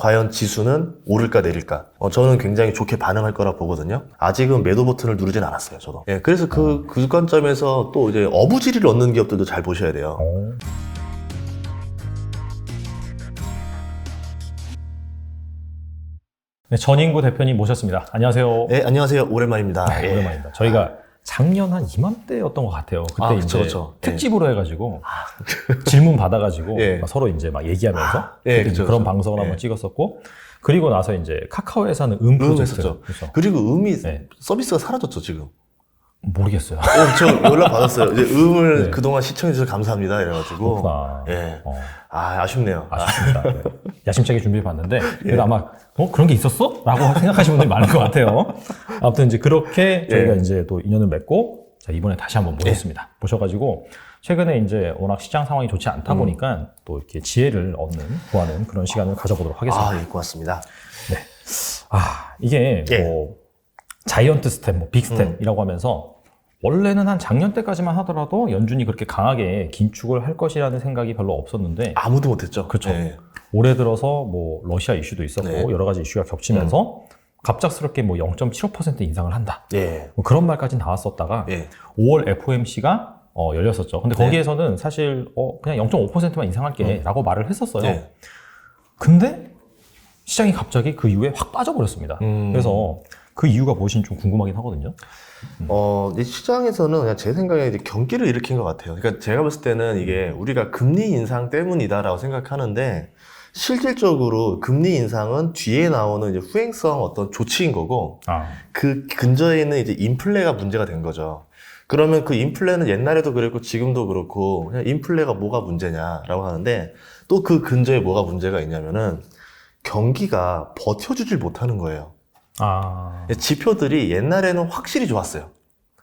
과연 지수는 오를까 내릴까? 저는 굉장히 좋게 반응할 거라 보거든요. 아직은 매도 버튼을 누르진 않았어요, 저도. 예, 그래서 그 관점에서 또 이제 어부지리를 얻는 기업들도 잘 보셔야 돼요. 네, 전인구 대표님 모셨습니다. 안녕하세요. 네, 안녕하세요. 오랜만입니다. 네, 예. 오랜만입니다. 저희가 작년 한 이맘때였던 것 같아요. 그때 이제 그쵸. 특집으로 해가지고 질문 받아가지고 예. 막 서로 이제 막 얘기하면서 예, 그때 그쵸. 그런 방송을 한번 찍었었고, 그리고 나서 이제 카카오에서는 프로젝트 했었죠. 그렇죠. 그리고 네. 서비스가 사라졌죠, 지금. 모르겠어요. 저 연락 받았어요. 이제 네. 그동안 시청해주셔서 감사합니다. 이래가지고. 그렇구나. 예. 아쉽네요. 아쉽습니다. 네. 야심차게 준비해봤는데 그래도 아마 그런 게 있었어? 라고 생각하시는 분들이 많을 것 같아요. 아무튼 이제 그렇게 저희가 이제 또 인연을 맺고 자, 이번에 다시 한번 모셨습니다. 모셔가지고 최근에 이제 워낙 시장 상황이 좋지 않다 보니까 또 이렇게 지혜를 구하는 그런 시간을 가져보도록 하겠습니다. 예, 고맙습니다. 네. 이게 뭐 자이언트 스텝, 뭐 빅스텝이라고 하면서 원래는 한 작년 때까지만 하더라도 연준이 그렇게 강하게 긴축을 할 것이라는 생각이 별로 없었는데 아무도 못했죠. 그렇죠. 네. 올해 들어서 뭐 러시아 이슈도 있었고 네. 여러 가지 이슈가 겹치면서 갑작스럽게 뭐 0.75% 인상을 한다. 예. 뭐 그런 말까지 나왔었다가 예. 5월 FOMC가 열렸었죠. 근데 거기에서는 사실 그냥 0.5%만 인상할게 라고 말을 했었어요. 네. 근데 시장이 갑자기 그 이후에 확 빠져버렸습니다. 그래서 그 이유가 무엇인지 좀 궁금하긴 하거든요. 이 시장에서는 그냥 제 생각에 이제 경기를 일으킨 것 같아요. 그러니까 제가 봤을 때는 이게 우리가 금리 인상 때문이다라고 생각하는데 실질적으로 금리 인상은 뒤에 나오는 이제 후행성 어떤 조치인 거고 그 근저에 있는 이제 인플레가 문제가 된 거죠. 그러면 그 인플레는 옛날에도 그랬고 지금도 그렇고 그냥 인플레가 뭐가 문제냐라고 하는데 또 그 근저에 뭐가 문제가 있냐면은 경기가 버텨주질 못하는 거예요. 지표들이 옛날에는 확실히 좋았어요.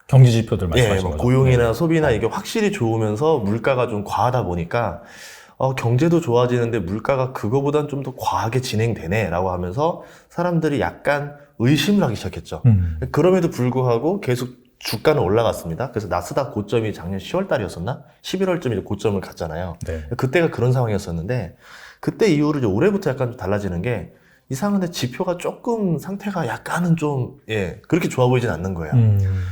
경제 지표들 말씀하시는 거죠? 고용이나 소비나 이게 확실히 좋으면서 물가가 좀 과하다 보니까 경제도 좋아지는데 물가가 그거보단 좀 더 과하게 진행되네 라고 하면서 사람들이 약간 의심을 하기 시작했죠. 그럼에도 불구하고 계속 주가는 올라갔습니다. 그래서 나스닥 고점이 작년 10월 달이었었나? 11월쯤 이제 고점을 갔잖아요. 네. 그때가 그런 상황이었었는데 그때 이후로 이제 올해부터 약간 좀 달라지는 게 이상한데 지표가 조금 상태가 약간은 좀 그렇게 좋아 보이진 않는 거예요.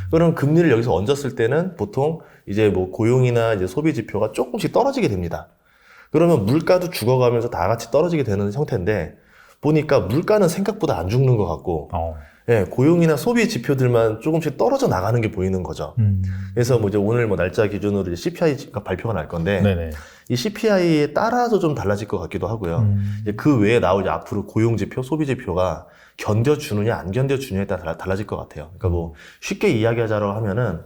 그럼 금리를 여기서 얹었을 때는 보통 이제 뭐 고용이나 이제 소비 지표가 조금씩 떨어지게 됩니다. 그러면 물가도 죽어가면서 다 같이 떨어지게 되는 형태인데 보니까 물가는 생각보다 안 죽는 것 같고 고용이나 소비 지표들만 조금씩 떨어져 나가는 게 보이는 거죠. 그래서 뭐 이제 오늘 뭐 날짜 기준으로 이제 CPI가 발표가 날 건데 네네. 이 CPI에 따라서 좀 달라질 것 같기도 하고요. 이제 그 외에 나올 이제 앞으로 고용 지표, 소비 지표가 견뎌주느냐 안 견뎌주느냐에 따라 달라질 것 같아요. 그러니까 뭐 쉽게 이야기하자고 하면은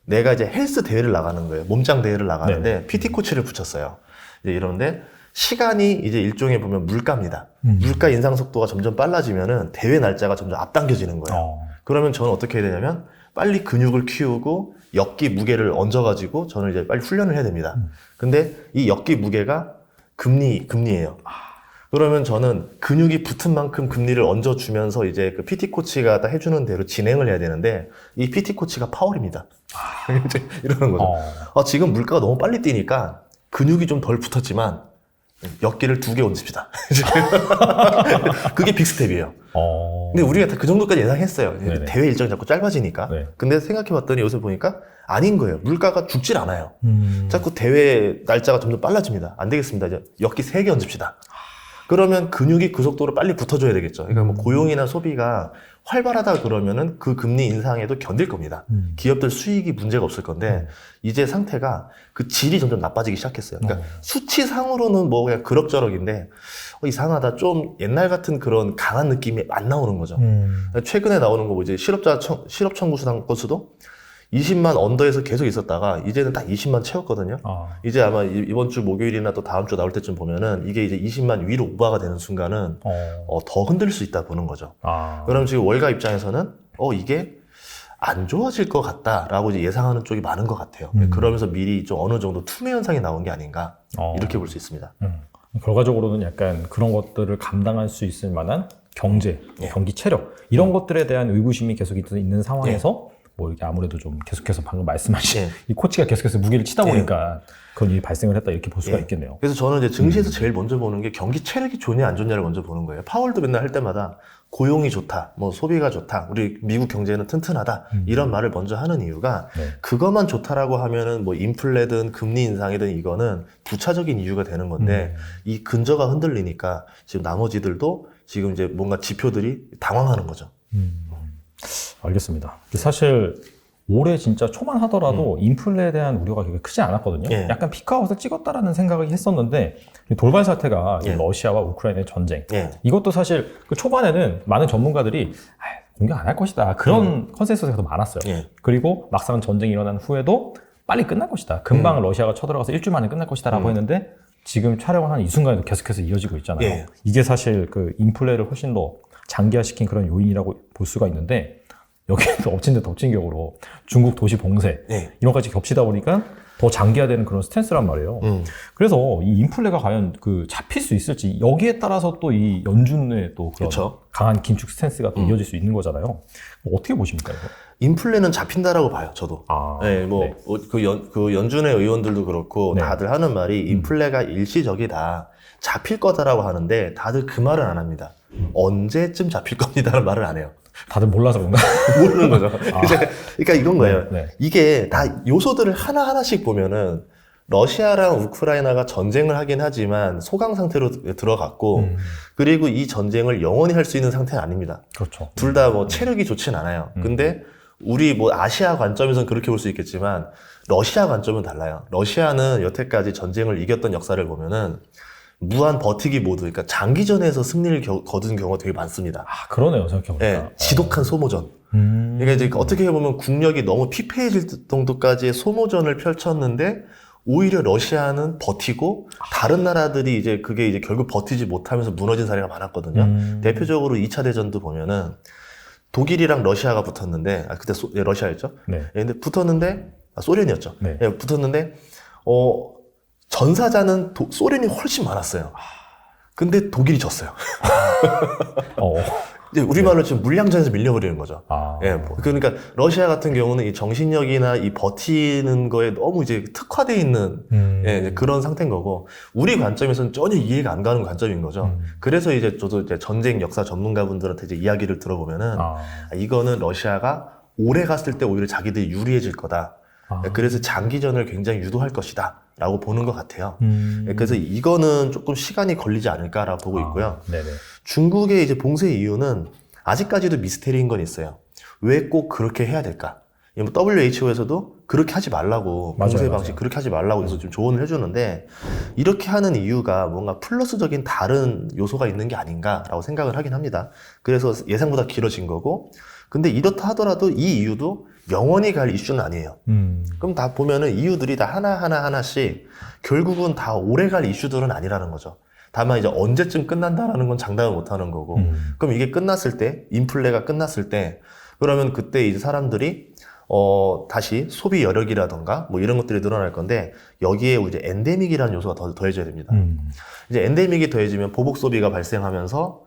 내가 이제 헬스 대회를 나가는 거예요. 몸짱 대회를 나가는데 PT 코치를 붙였어요. 이제 이런데 시간이 이제 일종의 보면 물가입니다. 물가 인상 속도가 점점 빨라지면은 대회 날짜가 점점 앞당겨지는 거예요. 그러면 저는 어떻게 해야 되냐면 빨리 근육을 키우고 역기 무게를 얹어가지고 저는 이제 빨리 훈련을 해야 됩니다. 근데 이 역기 무게가 금리예요. 그러면 저는 근육이 붙은 만큼 금리를 얹어주면서 이제 그 PT 코치가 다 해주는 대로 진행을 해야 되는데 이 PT 코치가 파월입니다. 이제 이러는 거죠. 지금 물가가 너무 빨리 뛰니까 근육이 좀 덜 붙었지만 역기를 2개 얹읍시다. 그게 빅스텝이에요. 근데 우리가 다 그 정도까지 예상했어요. 네네. 대회 일정이 자꾸 짧아지니까. 네. 근데 생각해봤더니 요새 보니까 아닌 거예요. 물가가 죽질 않아요. 자꾸 대회 날짜가 점점 빨라집니다. 안 되겠습니다. 이제 역기 3개 얹읍시다. 그러면 근육이 그 속도로 빨리 붙어줘야 되겠죠. 그러니까 뭐 고용이나 소비가 활발하다 그러면은 그 금리 인상에도 견딜 겁니다. 기업들 수익이 문제가 없을 건데 이제 상태가 그 질이 점점 나빠지기 시작했어요. 그러니까 수치상으로는 뭐 그냥 그럭저럭인데 이상하다. 좀 옛날 같은 그런 강한 느낌이 안 나오는 거죠. 최근에 나오는 거 뭐 이제 실업 청구수당 건수도 20만 언더에서 계속 있었다가 이제는 딱 20만 채웠거든요. 이제 아마 이번 주 목요일이나 또 다음 주 나올 때쯤 보면은 이게 이제 20만 위로 오버가 되는 순간은 더 흔들릴 수 있다 보는 거죠. 그럼 지금 월가 입장에서는 이게 안 좋아질 것 같다라고 이제 예상하는 쪽이 많은 것 같아요. 그러면서 미리 좀 어느 정도 투매 현상이 나온 게 아닌가 이렇게 볼 수 있습니다. 결과적으로는 약간 그런 것들을 감당할 수 있을 만한 경제, 경기 체력 이런 것들에 대한 의구심이 계속 있는 상황에서 뭐 이렇게 아무래도 좀 계속해서 방금 말씀하신 예. 이 코치가 계속해서 무게를 치다 예. 보니까 그런 일이 발생을 했다 이렇게 볼 수가 예. 있겠네요. 그래서 저는 이제 증시에서 제일 먼저 보는 게 경기 체력이 좋냐 안 좋냐를 먼저 보는 거예요. 파월도 맨날 할 때마다 고용이 좋다, 뭐 소비가 좋다, 우리 미국 경제는 튼튼하다 이런 말을 먼저 하는 이유가 네. 그것만 좋다라고 하면은 뭐 인플레든 금리 인상이든 이거는 부차적인 이유가 되는 건데 이 근저가 흔들리니까 지금 나머지들도 지금 이제 뭔가 지표들이 당황하는 거죠. 알겠습니다. 사실 올해 진짜 초만 하더라도 인플레에 대한 우려가 그렇게 크지 않았거든요. 예. 약간 피크아웃을 찍었다라는 생각을 했었는데 돌발 사태가 예. 러시아와 우크라이나의 전쟁 예. 이것도 사실 그 초반에는 많은 전문가들이 공격 안 할 것이다 그런 컨센서스가 더 많았어요. 예. 그리고 막상 전쟁이 일어난 후에도 빨리 끝날 것이다. 금방 러시아가 쳐들어가서 일주일 만에 끝날 것이다 라고 했는데 지금 촬영을 한 이 순간에도 계속해서 이어지고 있잖아요. 예. 이게 사실 그 인플레를 훨씬 더 장기화시킨 그런 요인이라고 볼 수가 있는데 여기에도 엎친 데 덮친 격으로 중국 도시 봉쇄 예. 이런 까지 겹치다 보니까 더 장기화되는 그런 스탠스란 말이에요. 그래서 이 인플레가 과연 그 잡힐 수 있을지 여기에 따라서 또 이 연준의 또 그런 그쵸. 강한 긴축 스탠스가 또 이어질 수 있는 거잖아요. 어떻게 보십니까 이거? 인플레는 잡힌다라고 봐요, 저도. 아, 네, 뭐, 네. 그 연준의 의원들도 그렇고, 네. 다들 하는 말이 인플레가 일시적이다, 잡힐 거다라고 하는데, 다들 그 말은 안 합니다. 언제쯤 잡힐 겁니다라는 말을 안 해요. 다들 몰라서 그런가? 모르는 거죠. 그러니까 이건 거예요. 네. 이게 다 요소들을 하나하나씩 보면은, 러시아랑 우크라이나가 전쟁을 하긴 하지만 소강 상태로 들어갔고, 그리고 이 전쟁을 영원히 할 수 있는 상태는 아닙니다. 그렇죠. 둘 다 뭐 체력이 좋진 않아요. 근데 우리 뭐 아시아 관점에서는 그렇게 볼 수 있겠지만 러시아 관점은 달라요. 러시아는 여태까지 전쟁을 이겼던 역사를 보면은 무한 버티기 모드, 그러니까 장기전에서 승리를 거둔 경우가 되게 많습니다. 아, 그러네요. 생각해보니까. 예, 지독한 소모전. 그러니까 이제 어떻게 보면 국력이 너무 피폐해질 정도까지의 소모전을 펼쳤는데 오히려 러시아는 버티고 다른 나라들이 이제 그게 이제 결국 버티지 못하면서 무너진 사례가 많았거든요. 대표적으로 2차 대전도 보면은 독일이랑 러시아가 붙었는데, 그때 러시아였죠? 네. 예, 근데 붙었는데, 소련이었죠? 네. 예, 붙었는데, 전사자는 소련이 훨씬 많았어요. 근데 독일이 졌어요. 이제 우리말로 지금 물량전에서 밀려버리는 거죠. 아. 예, 그러니까 러시아 같은 경우는 이 정신력이나 이 버티는 거에 너무 이제 특화되어 있는 예, 이제 그런 상태인 거고, 우리 관점에서는 전혀 이해가 안 가는 관점인 거죠. 그래서 이제 저도 이제 전쟁 역사 전문가분들한테 이제 이야기를 들어보면은 이거는 러시아가 오래 갔을 때 오히려 자기들이 유리해질 거다. 그래서 장기전을 굉장히 유도할 것이다 라고 보는 것 같아요. 그래서 이거는 조금 시간이 걸리지 않을까라고 보고 있고요. 네네. 중국의 이제 봉쇄 이유는 아직까지도 미스테리인 건 있어요. 왜 꼭 그렇게 해야 될까? WHO에서도 그렇게 하지 말라고, 맞아요, 봉쇄 맞아요. 방식 그렇게 하지 말라고 해서 좀 조언을 해주는데, 이렇게 하는 이유가 뭔가 플러스적인 다른 요소가 있는 게 아닌가라고 생각을 하긴 합니다. 그래서 예상보다 길어진 거고, 근데 이렇다 하더라도 이 이유도 영원히 갈 이슈는 아니에요. 그럼 다 보면은 이유들이 다 하나씩 결국은 다 오래 갈 이슈들은 아니라는 거죠. 다만 이제 언제쯤 끝난다라는 건 장담을 못 하는 거고, 그럼 이게 끝났을 때, 인플레가 끝났을 때, 그러면 그때 이제 사람들이 다시 소비 여력이라던가 뭐 이런 것들이 늘어날 건데, 여기에 이제 엔데믹이라는 요소가 더해져야 됩니다. 이제 엔데믹이 더해지면 보복 소비가 발생하면서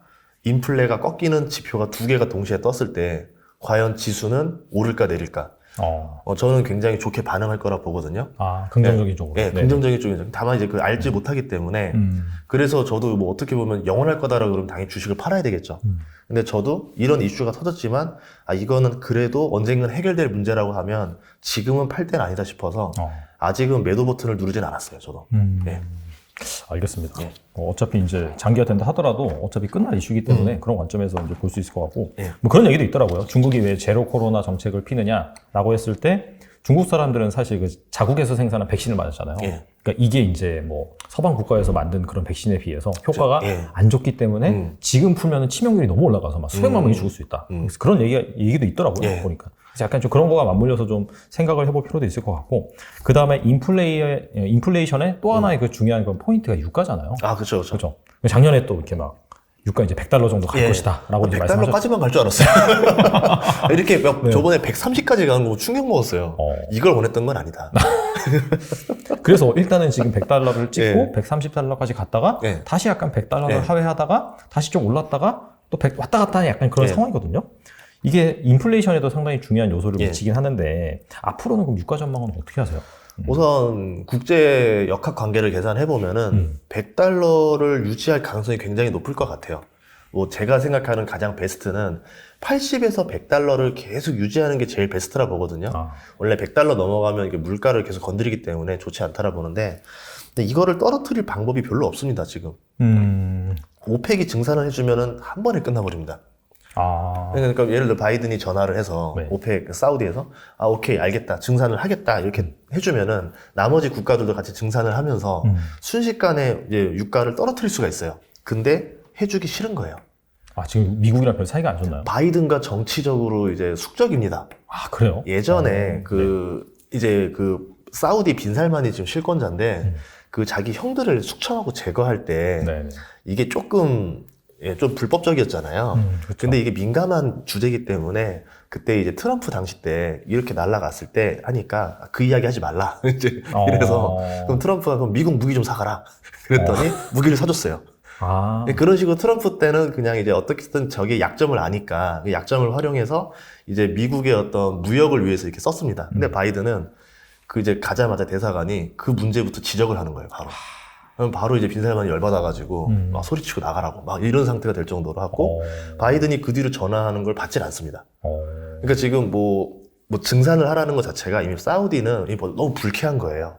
인플레가 꺾이는 지표가 두 개가 동시에 떴을 때 과연 지수는 오를까 내릴까? 저는 굉장히 좋게 반응할 거라 보거든요. 아, 긍정적인 쪽으로. 네, 긍정적인 쪽이죠. 다만 이제 그 알지 못하기 때문에, 그래서 저도 뭐 어떻게 보면 영원할 거다라고 그러면 당연히 주식을 팔아야 되겠죠. 근데 저도 이런 이슈가 터졌지만, 이거는 그래도 언젠간 해결될 문제라고 하면 지금은 팔 때는 아니다 싶어서 아직은 매도 버튼을 누르진 않았어요, 저도. 네. 알겠습니다. 예. 어차피 이제 장기화된다 하더라도 어차피 끝날 이슈이기 때문에 그런 관점에서 이제 볼 수 있을 것 같고, 예. 뭐 그런 얘기도 있더라고요. 중국이 왜 제로 코로나 정책을 피느냐라고 했을 때 중국 사람들은 사실 그 자국에서 생산한 백신을 맞았잖아요. 예. 그러니까 이게 이제 뭐 서방 국가에서 만든 그런 백신에 비해서 효과가 예. 안 좋기 때문에 지금 풀면은 치명률이 너무 올라가서 막 수백만 명이 죽을 수 있다. 그래서 그런 얘기도 있더라고요. 예. 보니까. 그래서 약간 좀 그런 거가 맞물려서 좀 생각을 해볼 필요도 있을 것 같고, 그 다음에 인플레이션의 또 하나의 그 중요한 건 포인트가 유가잖아요. 그렇죠. 그렇죠. 작년에 또 이렇게 막 유가 이제 $100 정도 갈 예. 것이다 라고 이제 말씀하셨죠. 100달러까지만 갈 줄 알았어요. 이렇게 저번에 130까지 가는 거 충격 먹었어요. 이걸 원했던 건 아니다. 그래서 일단은 지금 $100를 찍고 예. $130까지 갔다가 예. 다시 약간 $100를 예. 하회하다가 다시 좀 올랐다가 또 100 왔다 갔다 하는 약간 그런 예. 상황이거든요. 이게 인플레이션에도 상당히 중요한 요소를 예. 미치긴 하는데 앞으로는 그럼 유가 전망은 어떻게 하세요? 우선 국제 역학 관계를 계산해 보면은 100달러를 유지할 가능성이 굉장히 높을 것 같아요. 뭐 제가 생각하는 가장 베스트는 80에서 100달러를 계속 유지하는 게 제일 베스트라 보거든요. 원래 100달러 넘어가면 이게 물가를 계속 건드리기 때문에 좋지 않다라 보는데, 근데 이거를 떨어뜨릴 방법이 별로 없습니다, 지금. 오펙이 증산을 해주면은 한 번에 끝나버립니다. 그러니까 예를 들어 바이든이 전화를 해서 네. 오펙 사우디에서 오케이 알겠다 증산을 하겠다 이렇게 해주면은 나머지 국가들도 같이 증산을 하면서 순식간에 이제 유가를 떨어뜨릴 수가 있어요. 근데 해주기 싫은 거예요. 지금 미국이랑 별 사이가 안 좋나요? 바이든과 정치적으로 이제 숙적입니다. 그래요? 예전에 이제 그 사우디 빈살만이 지금 실권자인데 그 자기 형들을 숙청하고 제거할 때 네. 이게 조금 좀 불법적이었잖아요. 그렇죠. 근데 이게 민감한 주제이기 때문에 그때 이제 트럼프 당시 때 이렇게 날아갔을 때 하니까 그 이야기 하지 말라. 이제 이래서 그럼 트럼프가 그럼 미국 무기 좀 사가라. 그랬더니 무기를 사줬어요. 그런 식으로 트럼프 때는 그냥 이제 어떻게든 저게 약점을 아니까 그 약점을 활용해서 이제 미국의 어떤 무역을 위해서 이렇게 썼습니다. 근데 바이든은 그 이제 가자마자 대사관이 그 문제부터 지적을 하는 거예요, 바로. 그럼 바로 이제 빈살만이 열받아가지고 막 소리치고 나가라고 막 이런 상태가 될 정도로 하고 바이든이 그 뒤로 전화하는 걸 받질 않습니다. 그러니까 지금 뭐 증산을 하라는 것 자체가 이미 사우디는 너무 불쾌한 거예요.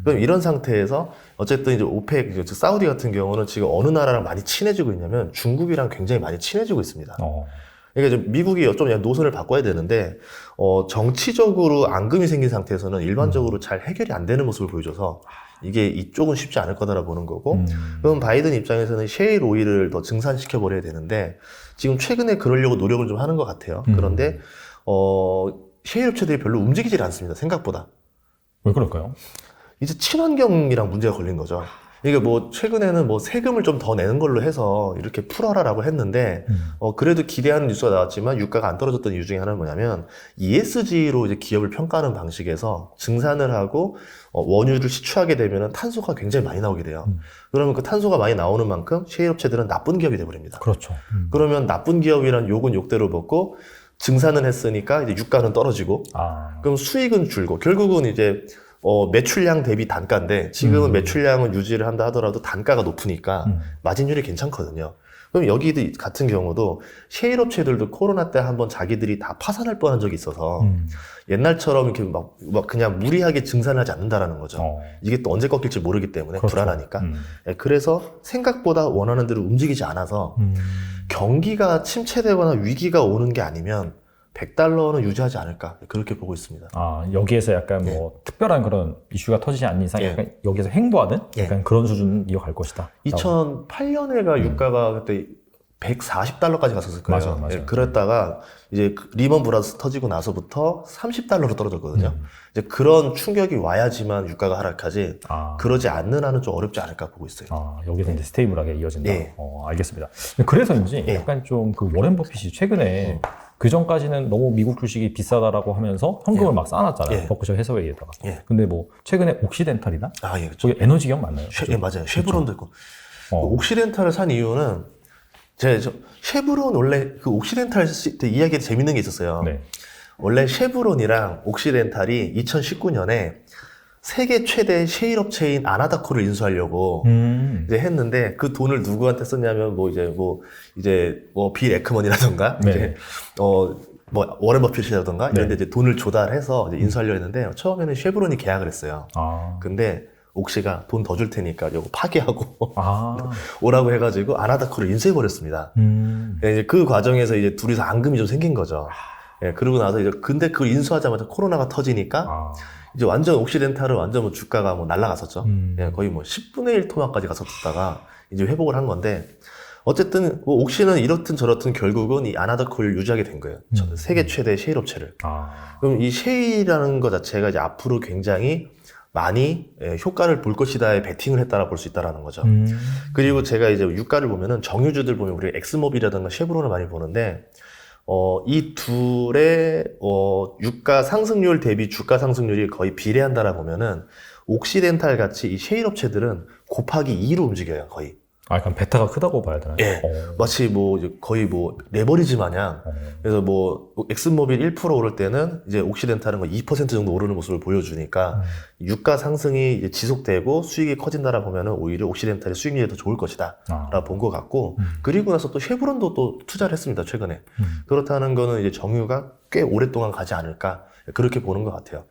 그럼 이런 상태에서 어쨌든 이제 오펙, 즉 사우디 같은 경우는 지금 어느 나라랑 많이 친해지고 있냐면 중국이랑 굉장히 많이 친해지고 있습니다. 그러니까 이제 미국이 좀 노선을 바꿔야 되는데 정치적으로 앙금이 생긴 상태에서는 일반적으로 잘 해결이 안 되는 모습을 보여줘서 이게 이쪽은 쉽지 않을 거다라 보는 거고, 그럼 바이든 입장에서는 셰일 오일을 더 증산시켜 버려야 되는데 지금 최근에 그러려고 노력을 좀 하는 것 같아요. 그런데 셰일 업체들이 별로 움직이질 않습니다, 생각보다. 왜 그럴까요? 이제 친환경이랑 문제가 걸린 거죠. 이게 뭐 최근에는 뭐 세금을 좀 더 내는 걸로 해서 이렇게 풀어라라고 했는데 그래도 기대하는 뉴스가 나왔지만 유가가 안 떨어졌던 이유 중에 하나는 뭐냐면 ESG로 이제 기업을 평가하는 방식에서 증산을 하고 원유를 시추하게 되면 탄소가 굉장히 많이 나오게 돼요. 그러면 그 탄소가 많이 나오는 만큼 셰일 업체들은 나쁜 기업이 돼버립니다. 그렇죠. 그러면 나쁜 기업이란 욕은 욕대로 먹고 증산은 했으니까 이제 유가는 떨어지고 그럼 수익은 줄고 결국은 이제 매출량 대비 단가인데 지금은 매출량은 유지를 한다 하더라도 단가가 높으니까 마진율이 괜찮거든요. 그럼 여기 같은 경우도 셰일 업체들도 코로나 때 한번 자기들이 다 파산할 뻔한 적이 있어서 옛날처럼 이렇게 막 그냥 무리하게 증산하지 않는다라는 거죠. 이게 또 언제 꺾일지 모르기 때문에 그렇죠. 불안하니까. 그래서 생각보다 원하는 대로 움직이지 않아서 경기가 침체되거나 위기가 오는 게 아니면 100달러는 유지하지 않을까 그렇게 보고 있습니다. 여기에서 약간 뭐 특별한 그런 이슈가 터지지 않는 이상 약간 여기서 행보하는 약간 그런 수준 이어갈 것이다. 2008년에가 유가가 그때 140달러까지 갔었을 거예요. 맞아요. 그랬다가 이제 리먼 브라더스 터지고 나서부터 30달러로 떨어졌거든요. 이제 그런 충격이 와야지만 유가가 하락하지 그러지 않는 한은 좀 어렵지 않을까 보고 있어요. 여기서 이제 스테이블하게 이어진다. 알겠습니다. 그래서인지 약간 좀 그 워렌 버핏이 최근에 그 전까지는 너무 미국 주식이 비싸다라고 하면서 현금을 막 쌓아놨잖아요. 버크셔 해서웨이에다가. 근데 뭐 최근에 옥시덴탈이나 그렇죠. 거기 에너지 기업 맞나요? 맞아요. 쉐브론도 있고. 옥시덴탈을 산 이유는 쉐브론 원래 그 옥시덴탈 이야기에 재밌는 게 있었어요. 원래 쉐브론이랑 옥시덴탈이 2019년에 세계 최대 셰일 업체인 아나다코를 인수하려고 이제 했는데 그 돈을 누구한테 썼냐면 빌 에크먼이라던가 이제 워렌 버핏이라던가 이런 데 이제 돈을 조달해서 이제 인수하려고 했는데 처음에는 쉐브론이 계약을 했어요. 근데 옥시가 돈 더 줄 테니까 이거 파기하고 오라고 해가지고 아나다코를 인수해버렸습니다. 이제 그 과정에서 이제 둘이서 앙금이 좀 생긴 거죠. 그러고 나서 이제 근데 그걸 인수하자마자 코로나가 터지니까 이제 완전 옥시덴탈은 완전 주가가 날아갔었죠. 거의 10분의 1 토막까지 갔었다가 이제 회복을 한 건데 어쨌든 옥시는 이렇든 저렇든 결국은 이 아나다코를 유지하게 된 거예요. 세계 최대 셰일 업체를. 그럼 이 셰일이라는 것 자체가 이제 앞으로 굉장히 많이 효과를 볼 것이다에 베팅을 했다라 볼 수 있다라는 거죠. 그리고 제가 이제 유가를 보면은 정유주들 보면 우리 엑스모빌이라든가 쉐브론을 많이 보는데 이 둘의 유가 상승률 대비 주가 상승률이 거의 비례한다라 보면은 옥시덴탈 같이 이 셰일 업체들은 곱하기 2로 움직여요, 거의. 아, 약간 베타가 크다고 봐야 되나요? 예. 마치 뭐 이제 거의 뭐 레버리지 마냥 그래서 뭐 엑슨모빌 1% 오를 때는 이제 옥시덴탈은 2% 정도 오르는 모습을 보여주니까 유가 상승이 이제 지속되고 수익이 커진다라 보면은 오히려 옥시덴탈의 수익률이 더 좋을 것이다 라고 본 것 같고 그리고 나서 또 쉐브론도 또 투자를 했습니다 최근에. 그렇다는 거는 이제 정유가 꽤 오랫동안 가지 않을까 그렇게 보는 것 같아요.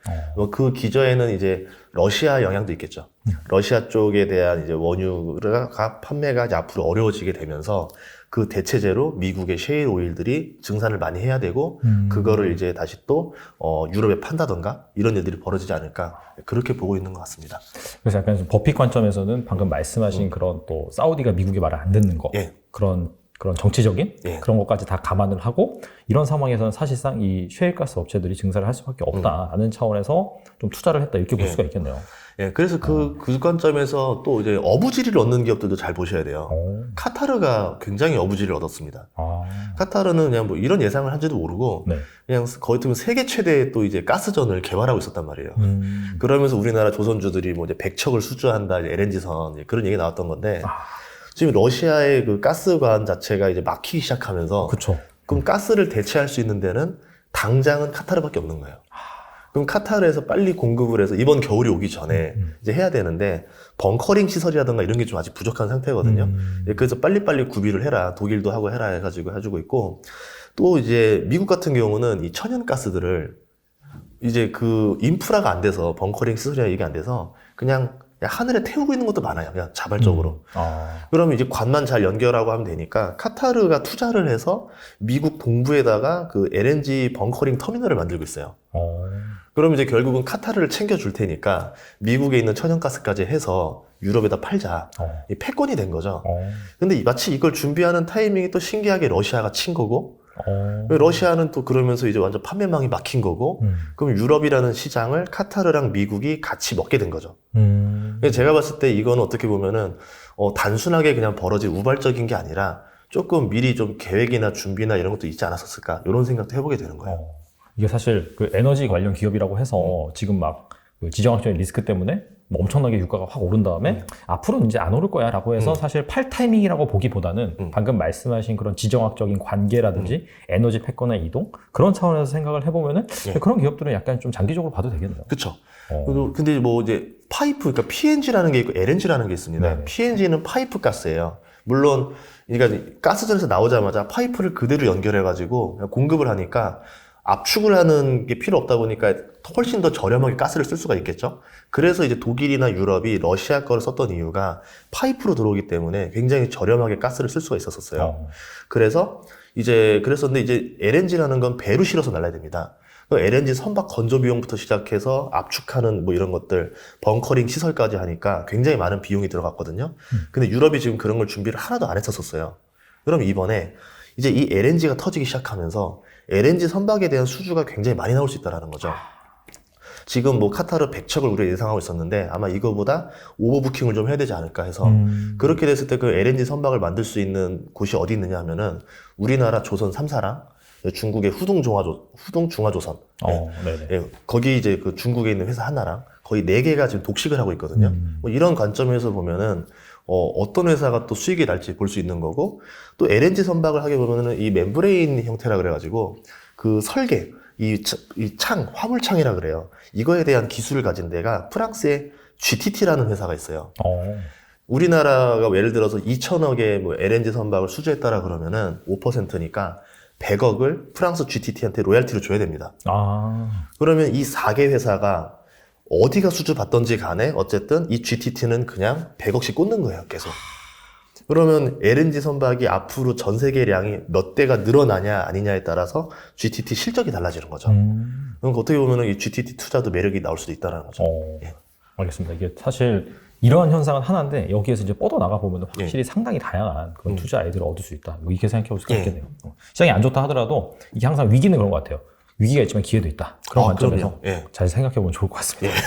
그 기저에는 이제 러시아 영향도 있겠죠. 러시아 쪽에 대한 이제 원유가 판매가 이제 앞으로 어려워지게 되면서 그 대체제로 미국의 셰일 오일들이 증산을 많이 해야 되고 그거를 이제 다시 또 유럽에 판다던가 이런 일들이 벌어지지 않을까 그렇게 보고 있는 것 같습니다. 그래서 약간 좀 법익 관점에서는 방금 말씀하신 그런 또 사우디가 미국의 말을 안 듣는 거 예. 그런 정치적인 예. 그런 것까지 다 감안을 하고 이런 상황에서는 사실상 이 셰일가스 업체들이 증산을 할 수밖에 없다라는 차원에서 좀 투자를 했다 이렇게 볼 수가 있겠네요. 예, 그래서 그 관점에서 또 이제 어부지리를 얻는 기업들도 잘 보셔야 돼요. 카타르가 굉장히 어부지리를 얻었습니다. 카타르는 그냥 뭐 이런 예상을 한지도 모르고 네. 그냥 거의 보면 세계 최대의 또 이제 가스전을 개발하고 있었단 말이에요. 그러면서 우리나라 조선주들이 뭐 이제 100척을 수주한다, LNG선 그런 얘기 나왔던 건데 지금 러시아의 그 가스관 자체가 이제 막히기 시작하면서 그쵸. 그럼 가스를 대체할 수 있는 데는 당장은 카타르밖에 없는 거예요. 그럼 카타르에서 빨리 공급을 해서 이번 겨울이 오기 전에 이제 해야 되는데 벙커링 시설이라든가 이런 게 좀 아직 부족한 상태거든요. 그래서 빨리빨리 구비를 해라. 독일도 하고 해라 해가지고 해주고 있고 또 이제 미국 같은 경우는 이 천연가스들을 이제 그 인프라가 안 돼서 벙커링 시설이나 이게 안 돼서 그냥 하늘에 태우고 있는 것도 많아요. 그냥 자발적으로. 그러면 이제 관만 잘 연결하고 하면 되니까 카타르가 투자를 해서 미국 동부에다가 그 LNG 벙커링 터미널을 만들고 있어요. 그럼 이제 결국은 카타르를 챙겨줄 테니까 미국에 있는 천연가스까지 해서 유럽에다 팔자. 이 패권이 된 거죠. 근데 마치 이걸 준비하는 타이밍이 또 신기하게 러시아가 친 거고 러시아는 또 그러면서 이제 완전 판매망이 막힌 거고 그럼 유럽이라는 시장을 카타르랑 미국이 같이 먹게 된 거죠. 제가 봤을 때 이거는 어떻게 보면은 단순하게 그냥 벌어진 우발적인 게 아니라 조금 미리 좀 계획이나 준비나 이런 것도 있지 않았었을까 이런 생각도 해보게 되는 거예요. 이게 사실 그 에너지 관련 기업이라고 해서 지금 막 그 지정학적인 리스크 때문에 뭐 엄청나게 유가가 확 오른 다음에 앞으로는 이제 안 오를 거야 라고 해서 사실 팔 타이밍이라고 보기보다는 방금 말씀하신 그런 지정학적인 관계라든지 에너지 패권의 이동 그런 차원에서 생각을 해보면은 그런 기업들은 약간 좀 장기적으로 봐도 되겠네요. 그쵸. 근데 뭐 이제 파이프, 그러니까 PNG라는 게 있고 LNG라는 게 있습니다. 네네. PNG는 파이프 가스예요. 물론 그러니까 가스전에서 나오자마자 파이프를 그대로 연결해가지고 그냥 공급을 하니까 압축을 하는 게 필요 없다 보니까 훨씬 더 저렴하게 가스를 쓸 수가 있겠죠. 그래서 이제 독일이나 유럽이 러시아 거를 썼던 이유가 파이프로 들어오기 때문에 굉장히 저렴하게 가스를 쓸 수가 있었어요. 그랬었는데 이제 LNG라는 건 배로 실어서 날라야 됩니다. LNG 선박 건조 비용부터 시작해서 압축하는 뭐 이런 것들, 벙커링 시설까지 하니까 굉장히 많은 비용이 들어갔거든요. 근데 유럽이 지금 그런 걸 준비를 하나도 안 했었어요. 그럼 이번에 이제 이 LNG가 터지기 시작하면서 LNG 선박에 대한 수주가 굉장히 많이 나올 수 있다는 거죠. 지금 뭐 카타르 100척을 우리가 예상하고 있었는데 아마 이거보다 오버부킹을 좀 해야 되지 않을까 해서 그렇게 됐을 때 그 LNG 선박을 만들 수 있는 곳이 어디 있느냐 하면은 우리나라 조선 3사랑 중국의 후동중화조선 거기 이제 그 중국에 있는 회사 하나랑 거의 4개가 지금 독식을 하고 있거든요. 뭐 이런 관점에서 보면은 어떤 회사가 또 수익이 날지 볼 수 있는 거고 또 LNG 선박을 하게 보면은 이 멤브레인 형태라 그래가지고 그 설계 이 창 화물창이라 그래요. 이거에 대한 기술을 가진 데가 프랑스의 GTT라는 회사가 있어요. 우리나라가 예를 들어서 2천억의 뭐 LNG 선박을 수주했다라 그러면은 5%니까 100억을 프랑스 GTT한테 로얄티로 줘야 됩니다. 그러면 이 4개 회사가 어디가 수주 받던지 간에 어쨌든 이 GTT는 그냥 100억씩 꽂는 거예요, 계속. 그러면 LNG 선박이 앞으로 전 세계량이 몇 대가 늘어나냐 아니냐에 따라서 GTT 실적이 달라지는 거죠. 그럼 어떻게 보면 이 GTT 투자도 매력이 나올 수도 있다는 거죠. 예. 알겠습니다. 이게 사실 이러한 현상은 하나인데 여기에서 이제 뻗어나가 보면 확실히 상당히 다양한 그런 투자 아이디어를 얻을 수 있다. 뭐 이렇게 생각해 볼 수가 있겠네요. 시장이 안 좋다 하더라도 이게 항상 위기는 그런 것 같아요. 위기가 있지만 기회도 있다. 그런 관점에서 잘 생각해 보면 좋을 것 같습니다.